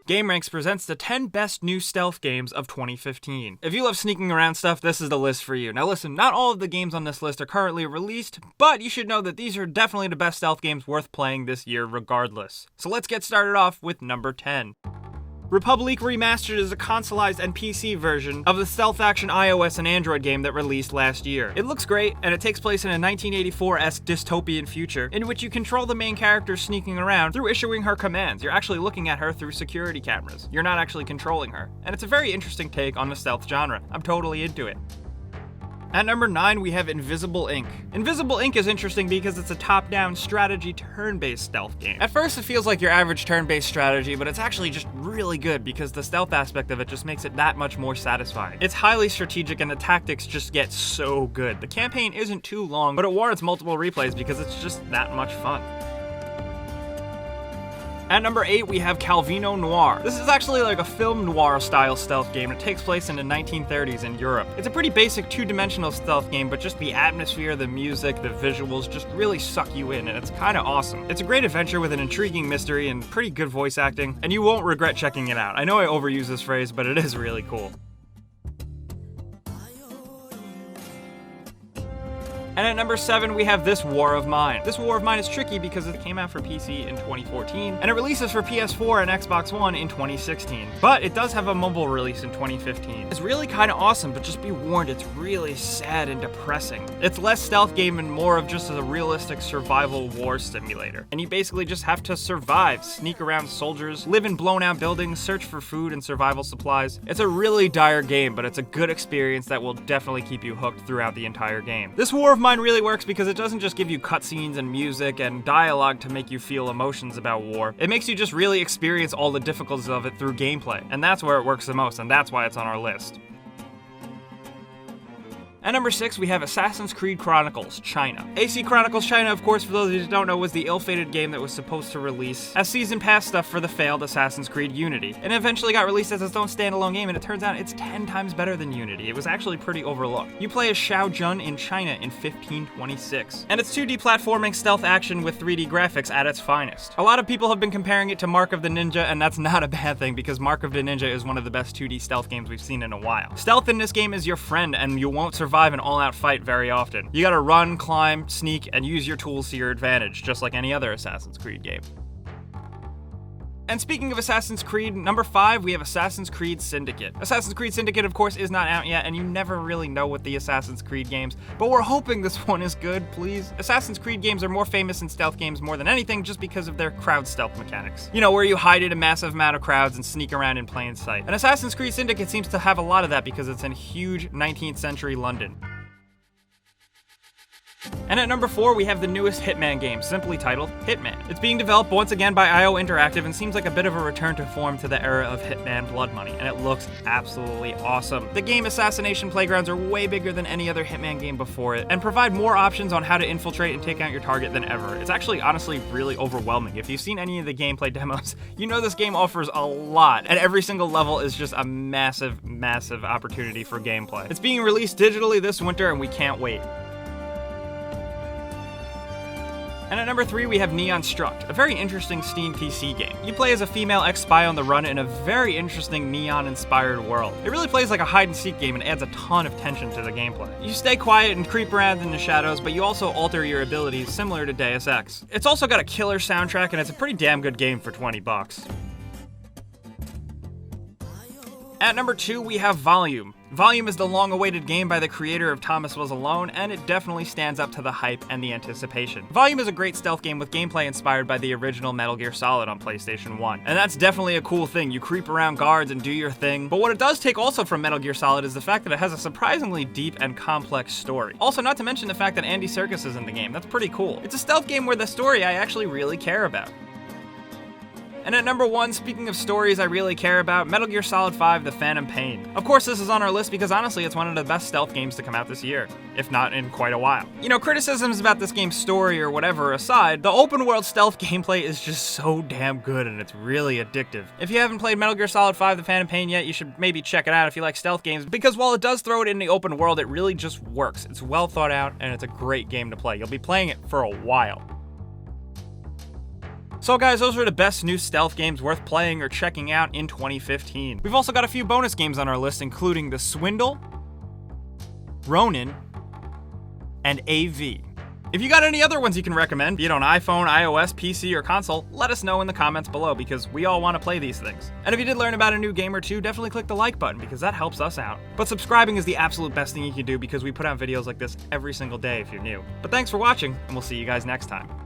Gameranx presents the 10 best new stealth games of 2015. If you love sneaking around stuff, this is the list for you. Now listen, not all of the games on this list are currently released, but you should know that these are definitely the best stealth games worth playing this year regardless. So let's get started off with number 10. Republique Remastered is a consoleized and PC version of the stealth action iOS and Android game that released last year. It looks great, and it takes place in a 1984-esque dystopian future in which you control the main character sneaking around through issuing her commands. You're actually looking at her through security cameras. You're not actually controlling her. And it's a very interesting take on the stealth genre. I'm totally into it. At number 9, we have Invisible Inc. Invisible Inc. is interesting because it's a top-down strategy turn-based stealth game. At first, it feels like your average turn-based strategy, but it's actually just really good because the stealth aspect of it just makes it that much more satisfying. It's highly strategic and the tactics just get so good. The campaign isn't too long, but it warrants multiple replays because it's just that much fun. At number 8, we have Calvino Noir. This is actually like a film noir style stealth game. It takes place in the 1930s in Europe. It's a pretty basic two-dimensional stealth game, but just the atmosphere, the music, the visuals just really suck you in, and it's kind of awesome. It's a great adventure with an intriguing mystery and pretty good voice acting, and you won't regret checking it out. I know I overuse this phrase, but it is really cool. And at number 7, we have This War of Mine. This War of Mine is tricky because it came out for PC in 2014, and it releases for PS4 and Xbox One in 2016. But it does have a mobile release in 2015. It's really kind of awesome, but just be warned, it's really sad and depressing. It's less stealth game and more of just a realistic survival war simulator. And you basically just have to survive, sneak around soldiers, live in blown out buildings, search for food and survival supplies. It's a really dire game, but it's a good experience that will definitely keep you hooked throughout the entire game. This War of Mine really works because it doesn't just give you cutscenes and music and dialogue to make you feel emotions about war. It makes you just really experience all the difficulties of it through gameplay, and that's where it works the most, and that's why it's on our list. At number 6, we have Assassin's Creed Chronicles China. AC Chronicles China, of course, for those of you who don't know, was the ill-fated game that was supposed to release as season pass stuff for the failed Assassin's Creed Unity, and eventually got released as its own standalone game, and it turns out it's 10 times better than Unity. It was actually pretty overlooked. You play as Xiao Jun in China in 1526, and it's 2D platforming stealth action with 3D graphics at its finest. A lot of people have been comparing it to Mark of the Ninja, and that's not a bad thing because Mark of the Ninja is one of the best 2D stealth games we've seen in a while. Stealth in this game is your friend, and you won't survive an all-out fight very often. You gotta run, climb, sneak, and use your tools to your advantage, just like any other Assassin's Creed game. And speaking of Assassin's Creed, number 5, we have Assassin's Creed Syndicate. Assassin's Creed Syndicate, of course, is not out yet, and you never really know with the Assassin's Creed games, but we're hoping this one is good, please. Assassin's Creed games are more famous in stealth games more than anything just because of their crowd stealth mechanics. You know, where you hide in a massive amount of crowds and sneak around in plain sight. And Assassin's Creed Syndicate seems to have a lot of that because it's in huge 19th century London. And at number 4, we have the newest Hitman game, simply titled Hitman. It's being developed once again by IO Interactive and seems like a bit of a return to form to the era of Hitman Blood Money, and it looks absolutely awesome. The game assassination playgrounds are way bigger than any other Hitman game before it, and provide more options on how to infiltrate and take out your target than ever. It's actually honestly really overwhelming. If you've seen any of the gameplay demos, you know this game offers a lot, and every single level is just a massive, massive opportunity for gameplay. It's being released digitally this winter, and we can't wait. And at number 3, we have Neonstruct, a very interesting Steam PC game. You play as a female ex-spy on the run in a very interesting neon-inspired world. It really plays like a hide-and-seek game and adds a ton of tension to the gameplay. You stay quiet and creep around in the shadows, but you also alter your abilities similar to Deus Ex. It's also got a killer soundtrack, and it's a pretty damn good game for $20. At number 2, we have Volume. Volume is the long-awaited game by the creator of Thomas Was Alone, and it definitely stands up to the hype and the anticipation. Volume is a great stealth game with gameplay inspired by the original Metal Gear Solid on PlayStation 1. And that's definitely a cool thing. You creep around guards and do your thing. But what it does take also from Metal Gear Solid is the fact that it has a surprisingly deep and complex story. Also, not to mention the fact that Andy Serkis is in the game. That's pretty cool. It's a stealth game where the story I actually really care about. And at number 1, speaking of stories I really care about, Metal Gear Solid 5: The Phantom Pain. Of course, this is on our list because honestly, it's one of the best stealth games to come out this year, if not in quite a while. You know, criticisms about this game's story or whatever aside, the open world stealth gameplay is just so damn good and it's really addictive. If you haven't played Metal Gear Solid 5: The Phantom Pain yet, you should maybe check it out if you like stealth games, because while it does throw it in the open world, it really just works. It's well thought out and it's a great game to play. You'll be playing it for a while. So guys, those are the best new stealth games worth playing or checking out in 2015. We've also got a few bonus games on our list, including The Swindle, Ronin, and AV. If you got any other ones you can recommend, be it on iPhone, iOS, PC, or console, let us know in the comments below because we all want to play these things. And if you did learn about a new game or two, definitely click the like button because that helps us out. But subscribing is the absolute best thing you can do because we put out videos like this every single day if you're new. But thanks for watching, and we'll see you guys next time.